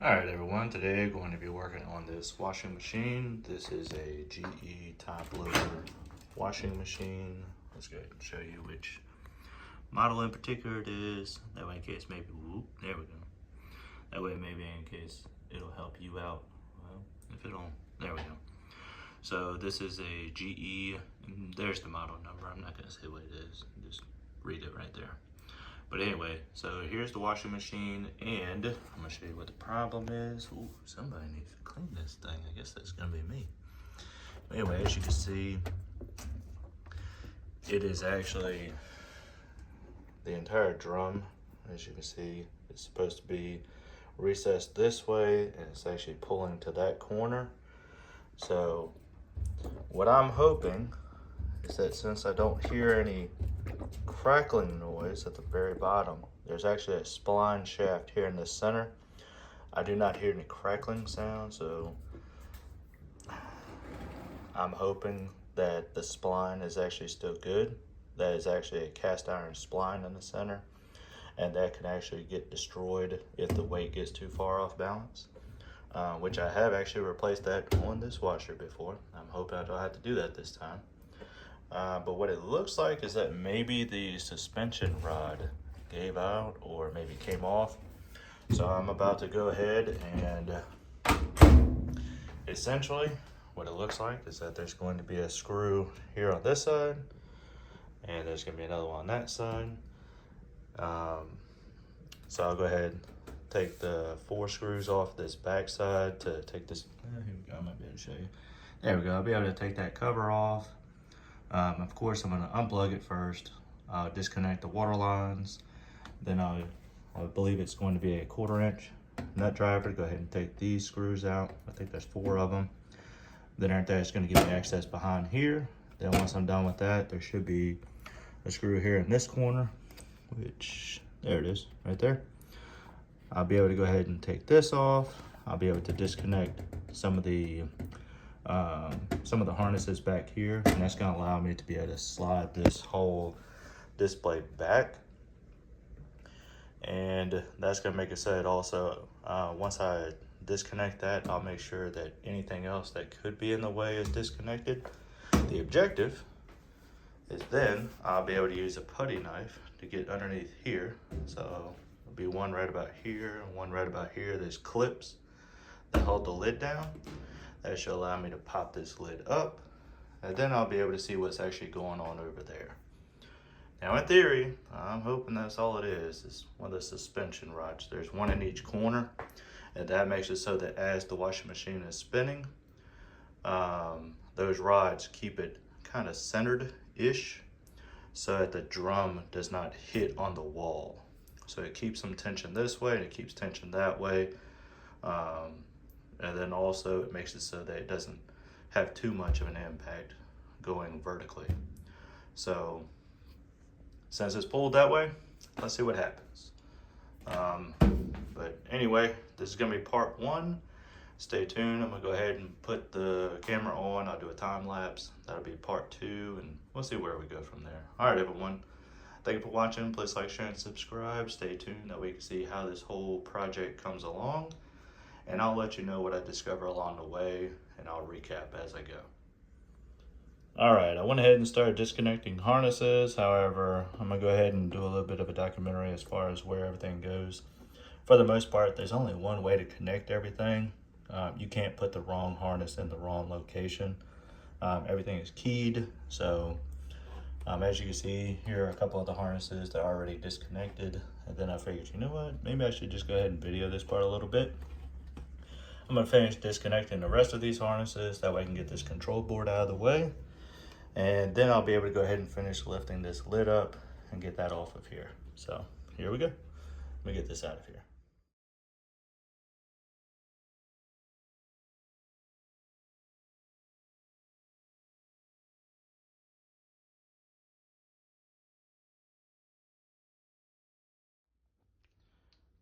Alright everyone, today I'm going to be working on this washing machine. This is a GE top loader washing machine. Let's go ahead and show you which model in particular it is. That way in case maybe, whoop, there we go. That way maybe in case it'll help you out. Well, if it don't, there we go. So this is a GE, and there's the model number. I'm not gonna say what it is, just read it right there. But anyway, so here's the washing machine, and I'm gonna show you what the problem is. Ooh, somebody needs to clean this thing. I guess that's gonna be me. But anyway, as you can see, it is actually the entire drum. As you can see, it's supposed to be recessed this way, and it's actually pulling to that corner. So what I'm hoping is that since I don't hear any crackling noise at the very bottom, there's actually a spline shaft here in the center. I do not hear any crackling sound, so I'm hoping that the spline is actually still good. That is actually a cast iron spline in the center, and that can actually get destroyed if the weight gets too far off balance, which I have actually replaced that on this washer before. I'm hoping I don't have to do that this time. But what it looks like is that maybe the suspension rod gave out or maybe came off. So I'm about to go ahead and essentially what it looks like is that there's going to be a screw here on this side, and there's going to be another one on that side. So I'll go ahead and take the 4 screws off this back side to take this. Here we go, I might be able to show you. There we go, I'll be able to take that cover off. Of course, I'm going to unplug it first, disconnect the water lines, then I believe it's going to be a 1/4 inch nut driver. Go ahead and take these screws out. I think there's 4 of them. Then right there, it's going to give me access behind here. Then once I'm done with that, there should be a screw here in this corner, which, there it is, right there. I'll be able to go ahead and take this off. I'll be able to disconnect some of the harnesses back here, and that's going to allow me to be able to slide this whole display back, and that's going to make it so that also once I disconnect that, I'll make sure that anything else that could be in the way is disconnected. The objective is then I'll be able to use a putty knife to get underneath here. So there'll be one right about here and one right about here. There's clips that hold the lid down. That should allow me to pop this lid up, and then I'll be able to see what's actually going on over there. Now in theory, I'm hoping that's all it is one of the suspension rods. There's one in each corner, and that makes it so that as the washing machine is spinning, those rods keep it kind of centered-ish so that the drum does not hit on the wall. So it keeps some tension this way, and it keeps tension that way. And then also it makes it so that it doesn't have too much of an impact going vertically. So since it's pulled that way, let's see what happens. But anyway, this is gonna be part 1. Stay tuned. I'm gonna go ahead and put the camera on. I'll do a time lapse. That'll be part 2, and we'll see where we go from there. All right, everyone. Thank you for watching. Please like, share, and subscribe. Stay tuned. That way you can see how this whole project comes along. And I'll let you know what I discover along the way, and I'll recap as I go. All right, I went ahead and started disconnecting harnesses. However, I'm gonna go ahead and do a little bit of a documentary as far as where everything goes. For the most part, there's only one way to connect everything. You can't put the wrong harness in the wrong location. Everything is keyed, so as you can see, here are a couple of the harnesses that are already disconnected. And then I figured, you know what, maybe I should just go ahead and video this part a little bit. I'm gonna finish disconnecting the rest of these harnesses, that way I can get this control board out of the way. And then I'll be able to go ahead and finish lifting this lid up and get that off of here. So here we go. Let me get this out of here.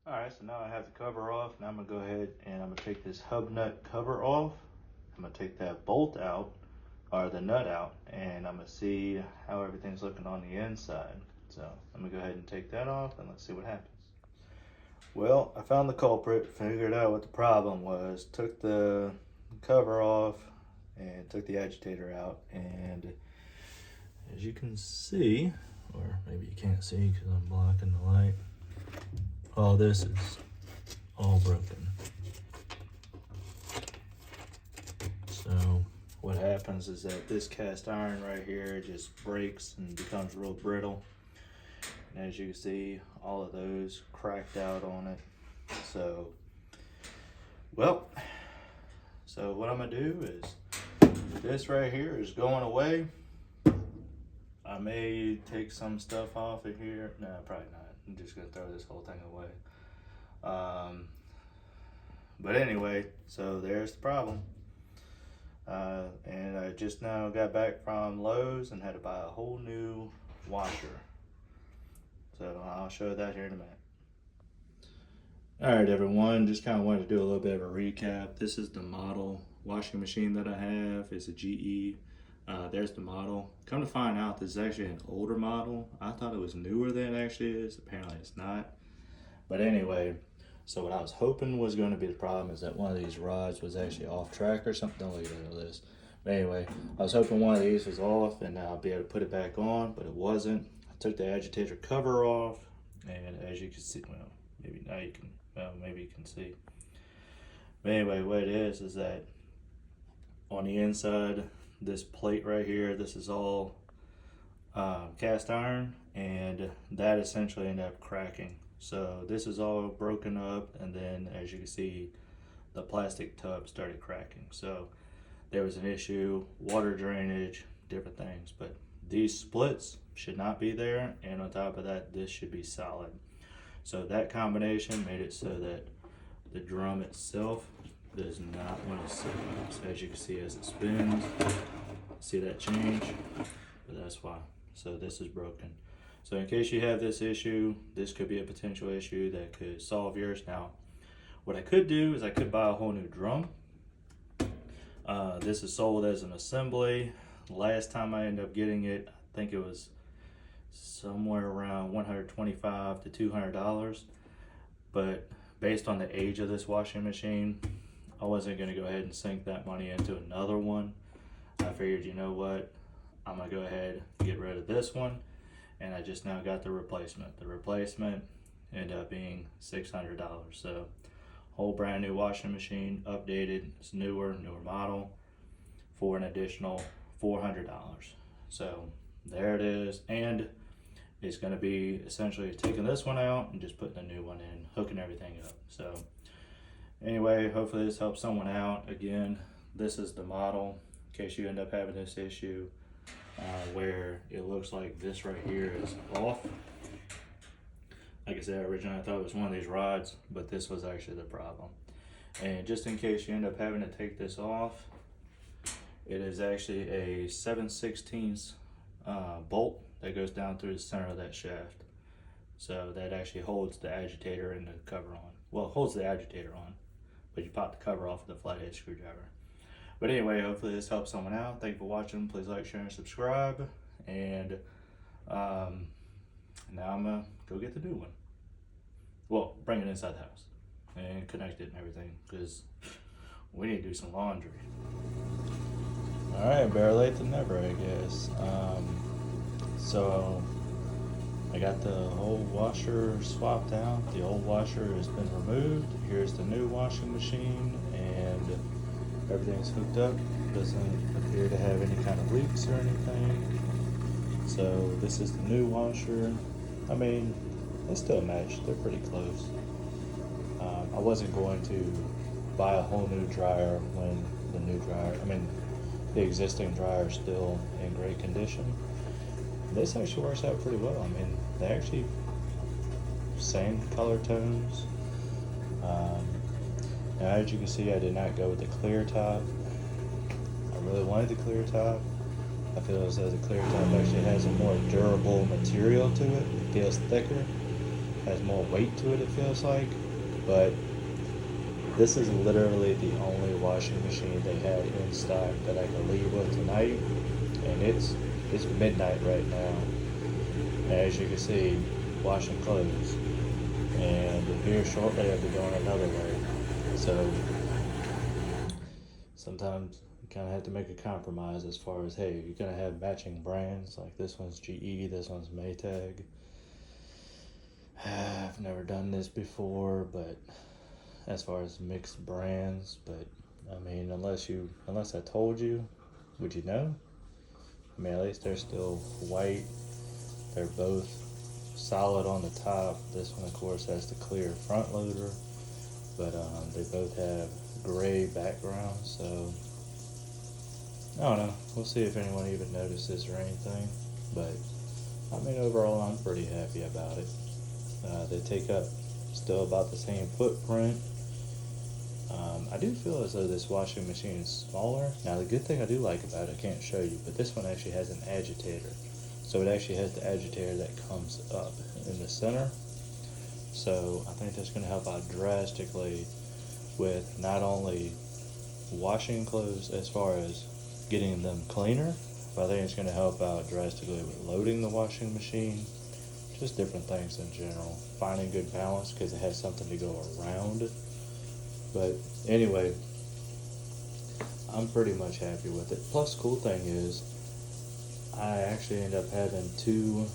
All right, so now I have the cover off. Now I'm gonna go ahead and I'm gonna take this hub nut cover off. I'm gonna take that bolt out, or the nut out, and I'm gonna see how everything's looking on the inside. So I'm gonna go ahead and take that off, and let's see what happens. Well, I found the culprit, figured out what the problem was, took the cover off and took the agitator out, and as you can see, or maybe you can't see because I'm blocking the light, all this is all broken. So what happens is that this cast iron right here just breaks and becomes real brittle. And as you can see, all of those cracked out on it. So, well, so what I'm gonna do is, this right here is going away. I may take some stuff off of here. No, probably not. I'm just gonna throw this whole thing away. But anyway, so there's the problem. And I just now got back from Lowe's and had to buy a whole new washer. So I'll show that here in a minute. All right, everyone, just kind of wanted to do a little bit of a recap. This is the model washing machine that I have. It's a GE. There's the model. Come to find out, this is actually an older model. I thought it was newer than it actually is. Apparently it's not. But anyway, so what I was hoping was going to be the problem is that one of these rods was actually off track or something. Don't look at all this. But anyway, I was hoping one of these was off and I'll be able to put it back on, but it wasn't. I took the agitator cover off, and as you can see, well, maybe now you can, well, maybe you can see. But anyway, what it is that on the inside, this plate right here, this is all cast iron, and that essentially ended up cracking. So this is all broken up, and then as you can see, the plastic tub started cracking. So there was an issue, water drainage, different things, but these splits should not be there, and on top of that, this should be solid. So that combination made it so that the drum itself does not want to sit up. So as you can see, as it spins, see that change? But that's why. So this is broken. So in case you have this issue, this could be a potential issue that could solve yours. Now, what I could do is I could buy a whole new drum. This is sold as an assembly. Last time I ended up getting it, I think it was somewhere around $125 to $200. But based on the age of this washing machine, I wasn't going to go ahead and sink that money into another one. I figured, you know what, I'm going to go ahead and get rid of this one. And I just now got the replacement. The replacement ended up being $600. So whole brand new washing machine, updated, it's newer model, for an additional $400. So there it is, and it's going to be essentially taking this one out and just putting a new one in, hooking everything up. So anyway, hopefully this helps someone out. Again, this is the model in case you end up having this issue where it looks like this right here is off. Like I said, originally I thought it was one of these rods, but this was actually the problem. And just in case you end up having to take this off, it is actually a 7/16 bolt that goes down through the center of that shaft. So that actually holds the agitator and the cover on. Well, it holds the agitator on, but you pop the cover off with a flathead screwdriver. But anyway, hopefully this helps someone out. Thank you for watching. Please like, share, and subscribe. And now I'm gonna go get the new one. Well, bring it inside the house and connect it and everything, because we need to do some laundry. All right, better late than never, I guess. So I got the old washer swapped out. The old washer has been removed. Here's the new washing machine, and everything's hooked up. Doesn't appear to have any kind of leaks or anything. So this is the new washer. I mean, they still match. They're pretty close. I wasn't going to buy a whole new dryer when the existing dryer is still in great condition. This actually works out pretty well. I mean, they actually same color tones. Now, as you can see, I did not go with the clear top. I really wanted the clear top. I feel as though the clear top actually has a more durable material to it. It feels thicker, has more weight to it, it feels like. But this is literally the only washing machine they had in stock that I can leave with tonight. And it's midnight right now. As you can see, washing clothes. And here shortly I'll be going another way. So sometimes you kind of have to make a compromise as far as, hey, you're going to have matching brands, like this one's GE, this one's Maytag. I've never done this before, but as far as mixed brands, but I mean, unless I told you, would you know? I mean, at least they're still white. They're both solid on the top. This one, of course, has the clear front loader, but they both have gray backgrounds, so I don't know. We'll see if anyone even notices or anything, but I mean, overall, I'm pretty happy about it. They take up still about the same footprint. I do feel as though this washing machine is smaller. Now, the good thing I do like about it, I can't show you, but this one actually has an agitator. So it actually has the agitator that comes up in the center. So I think that's going to help out drastically with not only washing clothes as far as getting them cleaner, but I think it's going to help out drastically with loading the washing machine. Just different things in general. Finding good balance because it has something to go around. But anyway, I'm pretty much happy with it. Plus, cool thing is, I actually ended up having two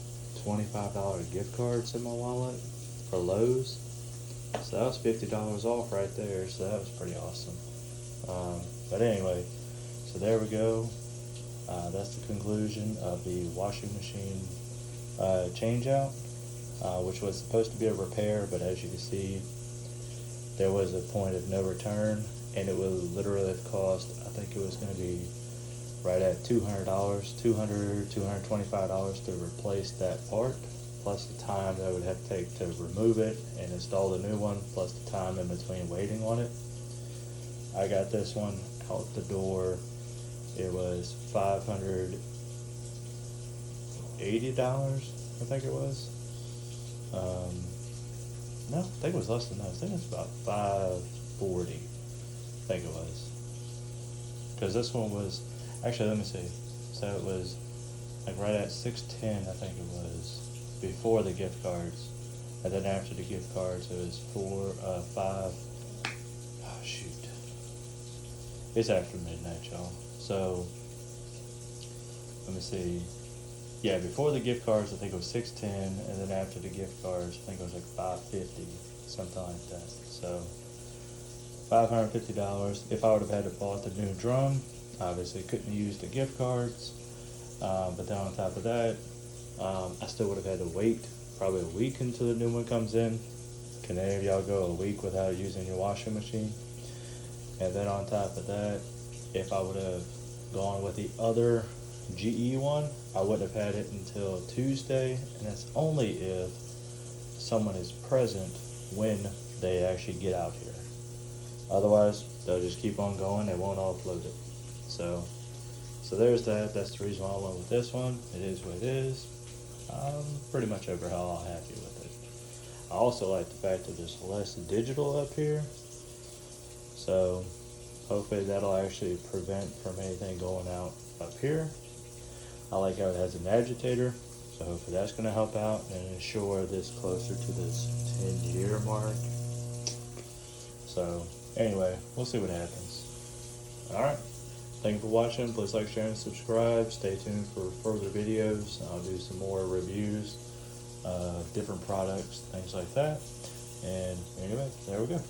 $25 gift cards in my wallet for Lowe's. So that was $50 off right there. So that was pretty awesome. But anyway, so there we go. That's the conclusion of the washing machine change out, which was supposed to be a repair, but as you can see, there was a point of no return, and it would literally have cost, I think it was going to be right at $200, $225 to replace that part, plus the time that I would have to take to remove it and install the new one, plus the time in between waiting on it. I got this one out the door. It was $580, I think it was. No, I think it was less than that. I think it's about $540, I think it was. Because this one was, actually, let me see. So it was like right at $610, I think it was, before the gift cards. And then after the gift cards, it was shoot. It's after midnight, y'all. So, let me see. Yeah, before the gift cards, I think it was $610, and then after the gift cards, I think it was like $550, something like that. So, $550. If I would have had to bought the new drum, obviously couldn't use the gift cards. But then on top of that, I still would have had to wait probably a week until the new one comes in. Can any of y'all go a week without using your washing machine? And then on top of that, if I would have gone with the other GE one, I wouldn't have had it until Tuesday, and that's only if someone is present when they actually get out here. Otherwise, they'll just keep on going. They won't offload it. So there's that. That's the reason why I went with this one. It is what it is. I'm pretty much overall happy with it. I also like the fact that there's less digital up here. So hopefully that'll actually prevent from anything going out up here. I like how it has an agitator, so hopefully that's going to help out and ensure this closer to this 10-year mark. So anyway, we'll see what happens. Alright, thank you for watching. Please like, share, and subscribe. Stay tuned for further videos. I'll do some more reviews of different products, things like that. And anyway, there we go.